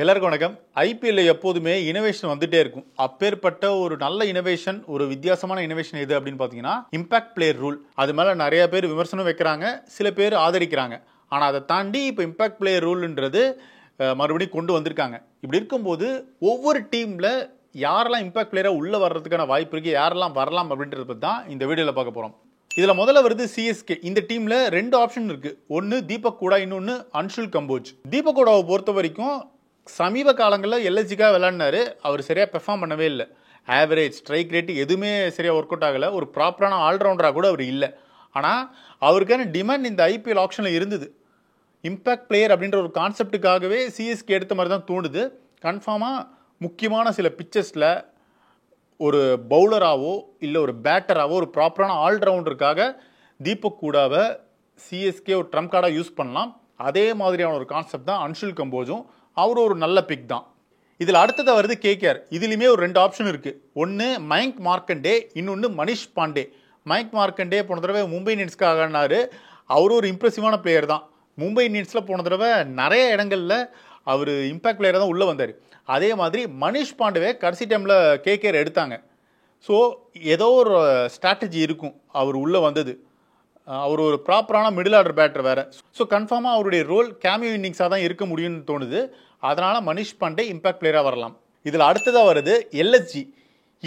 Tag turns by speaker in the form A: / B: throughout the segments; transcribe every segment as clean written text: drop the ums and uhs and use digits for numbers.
A: எல்லாருக்கும் வணக்கம். ஐபிஎல்ல எப்போதுமே இனோவேஷன் வந்துட்டே இருக்கும். அப்பேற்பட்ட ஒரு நல்ல இனோவேஷன், ஒரு வித்தியாசமான இனோவேஷன் எது அப்படின்னு பார்த்தீங்கன்னா இம்பாக்ட் பிளேயர் ரூல். அது மேலே நிறைய பேர் விமர்சனம் வைக்கிறாங்க, சில பேர் ஆதரிக்கிறாங்க. ஆனால் அதை தாண்டி இப்போ இம்பாக்ட் பிளேயர் ரூல்ன்றது மறுபடியும் கொண்டு வந்திருக்காங்க. இப்படி இருக்கும்போது ஒவ்வொரு டீமில் யாரெல்லாம் இம்பாக்ட் பிளேயராக உள்ளே வர்றதுக்கான வாய்ப்பு இருக்குது, யாரெல்லாம் வரலாம் அப்படின்றத பற்றி தான் இந்த வீடியோவில் பார்க்க போகிறோம். இதில் முதல்ல வருது சிஎஸ்கே. இந்த டீமில் ரெண்டு ஆப்ஷன் இருக்குது. ஒன்று தீபக் கூடா, இன்னொன்று அன்ஷுல் கம்போஜ். தீபக் கூடாவை பொறுத்த வரைக்கும் சமீப காலங்களில் எல்எஸ்ஜிக்காக விளையாடினாரு. அவர் சரியாக பெர்ஃபார்ம் பண்ணவே இல்லை. ஆவரேஜ், ஸ்ட்ரைக் ரேட்டு எதுவுமே சரியாக ஒர்க் அவுட் ஆகலை. ஒரு ப்ராப்பரான ஆல்ரவுண்டராக கூட அவர் இல்லை. ஆனால் அவருக்கான டிமாண்ட் இந்த ஐபிஎல் ஆப்ஷனில் இருந்தது. இம்பாக்ட் பிளேயர் அப்படின்ற ஒரு கான்செப்டுக்காகவே சிஎஸ்கே எடுத்த மாதிரி தான் தோணுது. கன்ஃபார்மாக முக்கியமான சில பிச்சஸில் ஒரு பவுலராகவோ இல்லை ஒரு பேட்டராகவோ ஒரு ப்ராப்பரான ஆல்ரவுண்டருக்காக தீபக் கூடாவை சிஎஸ்கே ஒரு ட்ரம்ப் கார்டாக யூஸ் பண்ணலாம். அதே மாதிரியான ஒரு கான்செப்ட் தான் அன்ஷுல் கம்போஜும். அவர் ஒரு நல்ல பிக் தான். இதில் அடுத்ததாக வருது கேகேஆர். இதுலேயுமே ஒரு ரெண்டு ஆப்ஷன் இருக்குது. ஒன்று மயங்க் மார்க்கண்டே, இன்னொன்று மனிஷ் பாண்டே. மயங்க் மார்க்கண்டே போன தடவை மும்பை இந்தியன்ஸ்க்காக ஆடினார். அவரும் ஒரு இம்ப்ரெசிவான பிளேயர் தான். மும்பை இந்தியன்ஸில் போன தடவை நிறைய இடங்களில் அவர் இம்பாக்ட் பிளேயராக தான் உள்ளே வந்தார். அதே மாதிரி மனிஷ் பாண்டேவை கடைசி டைமில் கேகேஆர் எடுத்தாங்க. ஸோ ஏதோ ஒரு ஸ்ட்ராட்டஜி இருக்கும் அவர் உள்ளே வந்தது. அவர் ஒரு ப்ராப்பரான மிடில் ஆர்டர் பேட்டர் வேறு. ஸோ கன்ஃபார்மாக அவருடைய ரோல் கேமியோ இன்னிங்ஸாக தான் இருக்க முடியும்னு தோணுது. அதனால் மனிஷ் பாண்டே இம்பாக்ட் பிளேயராக வரலாம். இதில் அடுத்ததாக வருது எல்எஸ்ஜி.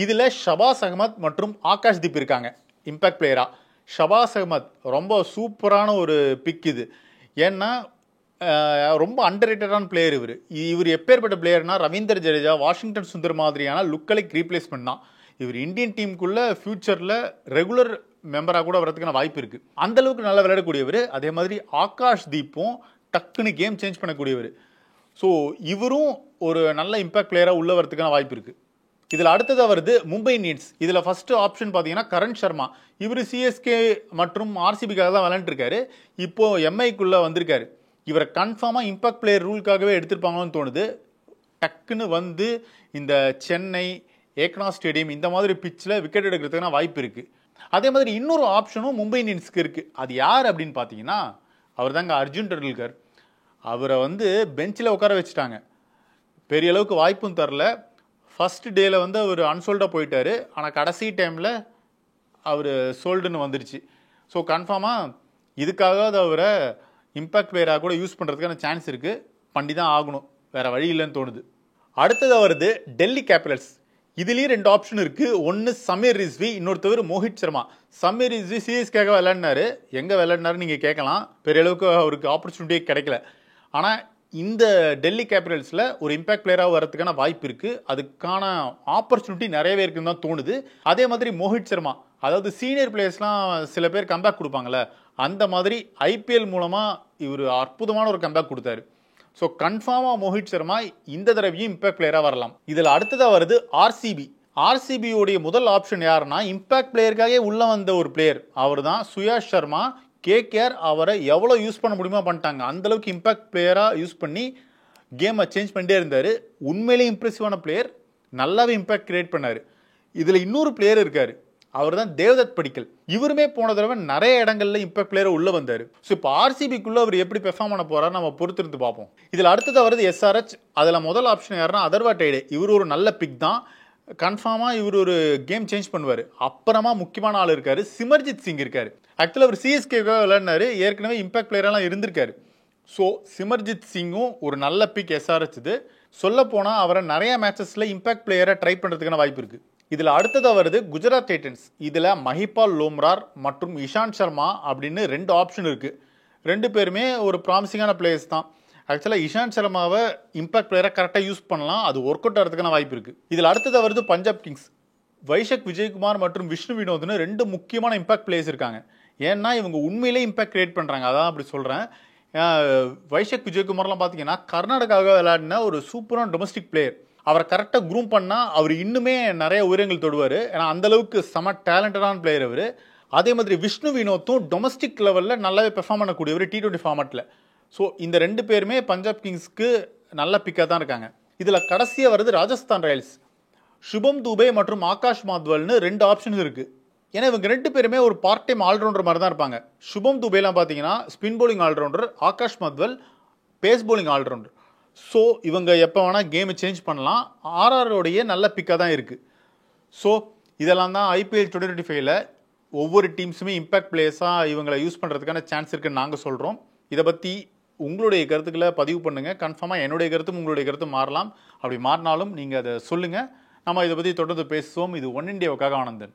A: இதில் ஷபாஸ் அகமத் மற்றும் ஆகாஷ் தீப் இருக்காங்க இம்பாக்ட் பிளேயராக. ஷபாஸ் அகமத் ரொம்ப சூப்பரான ஒரு பிக் இது. ஏன்னா ரொம்ப அண்டர் ரேட்டடான பிளேயர் இவர். இவர் எப்பேற்பட்ட பிளேயர்னா ரவீந்தர் ஜடேஜா, வாஷிங்டன் சுந்தர் மாதிரியான லுக்கலைக் ரீப்ளேஸ்மெண்ட் தான். இவர் இந்தியன் டீமுக்குள்ளே ஃபியூச்சரில் ரெகுலர் மெம்பராக கூட வரதுக்கான வாய்ப்பு இருக்குது. அந்தளவுக்கு நல்லா விளையாடக்கூடியவர். அதே மாதிரி ஆகாஷ் தீப்பும் டக்குன்னு கேம் சேஞ்ச் பண்ணக்கூடியவர். ஸோ இவரும் ஒரு நல்ல இம்பாக்ட் பிளேயராக உள்ள வரதுக்கான வாய்ப்பு இருக்குது. இதில் அடுத்ததாக வருது மும்பை இந்தியன்ஸ். இதில் ஃபஸ்ட்டு ஆப்ஷன் பார்த்தீங்கன்னா கரண் சர்மா. இவர் சிஎஸ்கே மற்றும் ஆர்சிபிக்காக தான் விளையாண்டுருக்காரு. இப்போது எம்ஐக்குள்ளே வந்திருக்காரு. இவரை கன்ஃபார்மாக இம்பாக்ட் பிளேயர் ரூலுக்காகவே எடுத்திருப்பாங்கன்னு தோணுது. டக்குன்னு வந்து இந்த சென்னை ஏக்நாத் ஸ்டேடியம் இந்த மாதிரி பிச்சில் விக்கெட் எடுக்கிறதுக்கான வாய்ப்பு இருக்குது. அதே மாதிரி இன்னொரு ஆப்ஷனும் மும்பை இந்தியன்ஸுக்கு இருக்குது. அது யார் அப்படின்னு பார்த்தீங்கன்னா அவர் தாங்க அர்ஜுன் டெண்டுல்கர். அவரை வந்து பெஞ்சில் உட்கார வச்சுட்டாங்க. பெரிய அளவுக்கு வாய்ப்பும் தரல. ஃபஸ்ட் டேல வந்து அவர் அன்சோல்டாக போயிட்டார். ஆனால் கடைசி டைமில் அவர் சோல்டுன்னு வந்துருச்சு. ஸோ கன்ஃபார்மாக இதுக்காக அவரை இம்பாக்ட் பிளேயராக கூட யூஸ் பண்ணுறதுக்கான சான்ஸ் இருக்குது. பண்ணி தான் ஆகணும், வேறு வழி இல்லைன்னு தோணுது. அடுத்ததாக வருது டெல்லி கேபிட்டல்ஸ். இதுலேயும் ரெண்டு ஆப்ஷன் இருக்குது. ஒன்று சமீர் ரிஸ்வி, இன்னொருத்தவர் மோஹித் சர்மா. சமீர் ரிஸ்வி சிஎஸ்கேக்காக விளையாடினாரு. எங்கே விளையாடினாருன்னு நீங்கள் கேட்கலாம். பெரிய அளவுக்கு அவருக்கு ஆப்பர்ச்சுனிட்டியே கிடைக்கல. ஆனால் இந்த டெல்லி கேபிட்டல்ஸில் ஒரு இம்பாக்ட் பிளேயராக வரதுக்கான வாய்ப்பு இருக்குது. அதுக்கான ஆப்பர்ச்சுனிட்டி நிறையவே இருக்குன்னு தான் தோணுது. அதே மாதிரி மோஹித் சர்மா, அதாவது சீனியர் பிளேயர்ஸ்லாம் சில பேர் கம்பேக் கொடுப்பாங்கள்ல, அந்த மாதிரி ஐபிஎல் மூலமாக இவர் அற்புதமான ஒரு கம்பேக் கொடுத்தாரு. ஸோ கன்ஃபார்மாக மோஹித் சர்மா இந்த தடவையும் இம்பாக்ட் பிளேயராக வரலாம். இதில் அடுத்ததாக வருது ஆர்சிபி. ஆர்சிபியோடைய முதல் ஆப்ஷன் யாருன்னா இம்பாக்ட் பிளேயருக்காகவே உள்ளே வந்த ஒரு பிளேயர் அவர் தான் சுயாஷ் சர்மா. கேகேஆர் அவரை எவ்வளோ யூஸ் பண்ண முடியுமா பண்ணிட்டாங்க. அந்தளவுக்கு இம்பாக்ட் பிளேயராக யூஸ் பண்ணி கேமை சேஞ்ச் பண்ணிட்டே இருந்தார். உண்மையிலேயே இம்ப்ரெசிவான பிளேயர், நல்லாவே இம்பாக்ட் கிரியேட் பண்ணார். இதில் இன்னொரு பிளேயர் இருக்கார், அவர் தான் தேவ்தத் படிக்கல். இவருமே போன தடவை நிறைய இடங்களில் இம்பாக்ட் பிளேயர் உள்ளே வந்தார். ஸோ இப்போ ஆர்சிபிக்குள்ளே அவர் எப்படி பெர்ஃபார்ம் பண்ண போகிறார் நம்ம பொறுத்திருந்து பார்ப்போம். இதில் அடுத்ததாக வருது எஸ்ஆர்ஹெச். அதில் முதல் ஆப்ஷன் யாருன்னா அதர்வா டைடே. இவர் ஒரு நல்ல பிக் தான். கன்ஃபார்மாக இவர் ஒரு கேம் சேஞ்ச் பண்ணுவார். அப்புறமா முக்கியமான ஆள் இருக்கார், சிமர்ஜித் சிங் இருக்கார். ஆக்சுவலாக அவர் சிஎஸ்கேக்காக விளையாடினாரு. ஏற்கனவே இம்பாக்ட் பிளேயரெல்லாம் இருந்திருக்காரு. ஸோ சிமர்ஜித் சிங்கும் ஒரு நல்ல பிக் எஸ்ஆர்ஹெச். இது சொல்லப்போனால் அவரை நிறைய மேட்சஸில் இம்பாக்ட் பிளேயரை ட்ரை பண்ணுறதுக்கான வாய்ப்பு இருக்குது. இதில் அடுத்ததாக வருது குஜராத் டைட்டன்ஸ். இதில் மஹிபால் லோம்ரார் மற்றும் இஷாந்த் சர்மா அப்படின்னு ரெண்டு ஆப்ஷன் இருக்குது. ரெண்டு பேருமே ஒரு ப்ராமிசிங்கான பிளேயர்ஸ் தான். ஆக்சுவலாக இஷாந்த் சர்மாவை இம்பாக்ட் பிளேயரை கரெக்டாக யூஸ் பண்ணலாம். அது ஒர்க் அவுட் ஆகிறதுக்கான வாய்ப்பு இருக்குது. இதில் அடுத்ததாக வருது பஞ்சாப் கிங்ஸ். வைஷக் விஜயகுமார் மற்றும் விஷ்ணு வினோத்னு ரெண்டு முக்கியமான இம்பாக்ட் பிளேயர்ஸ் இருக்காங்க. ஏன்னா இவங்க உண்மையிலே இம்பாக்ட் கிரியேட் பண்ணுறாங்க. அதான் அப்படி சொல்கிறேன். வைஷக் விஜயகுமார்லாம் பார்த்தீங்கன்னா கர்நாடகாவாக விளையாடின ஒரு சூப்பரான டொமஸ்டிக் பிளேயர். அவரை கரெக்டாக க்ரூம் பண்ணால் அவர் இன்னுமே நிறைய உயரங்கள் தொடுவார். ஏன்னா அந்தளவுக்கு செம டேலண்டடான பிளேயர் அவர். அதே மாதிரி விஷ்ணு வினோத்தும் டொமஸ்டிக் லெவலில் நல்லாவே பெர்ஃபார்ம் பண்ணக்கூடியவர் T20 ஃபார்மேட்டில். ஸோ இந்த ரெண்டு பேருமே பஞ்சாப் கிங்ஸ்க்கு நல்ல பிக்காக தான் இருக்காங்க. இதில் கடைசியாக வருது ராஜஸ்தான் ராயல்ஸ். சுபம் துபே மற்றும் ஆகாஷ் மாத்வல்னு ரெண்டு ஆப்ஷன்ஸ் இருக்குது. ஏன்னா இவங்க ரெண்டு பேருமே ஒரு பார்ட் டைம் ஆல்ரவுண்டர் மாதிரி தான் இருப்பாங்க. சுபம் துபேலாம் பார்த்தீங்கன்னா spin bowling allrounder, Akash Madhwal pace bowling allrounder. So இவங்க எப்போ வேணால் கேமை சேஞ்ச் பண்ணலாம். ஆர்ஆரோடைய நல்ல பிக்காக தான் இருக்குது. ஸோ இதெல்லாம் தான் IPL 2025ல ஒவ்வொரு டீம்ஸுமே இம்பாக்ட் பிளேயர்ஸாக இவங்களை யூஸ் பண்ணுறதுக்கான சான்ஸ் இருக்குன்னு நாங்கள் சொல்கிறோம். இதை பற்றி உங்களுடைய கருத்துக்களை பதிவு பண்ணுங்கள். கன்ஃபார்மாக என்னுடைய கருத்தும் உங்களுடைய கருத்தும் மாறலாம். அப்படி மாறினாலும் நீங்கள் அதை சொல்லுங்கள். நம்ம இதை பற்றி தொடர்ந்து பேசுவோம். இது ஒன் இண்டியாவுக்காக ஆனந்தன்.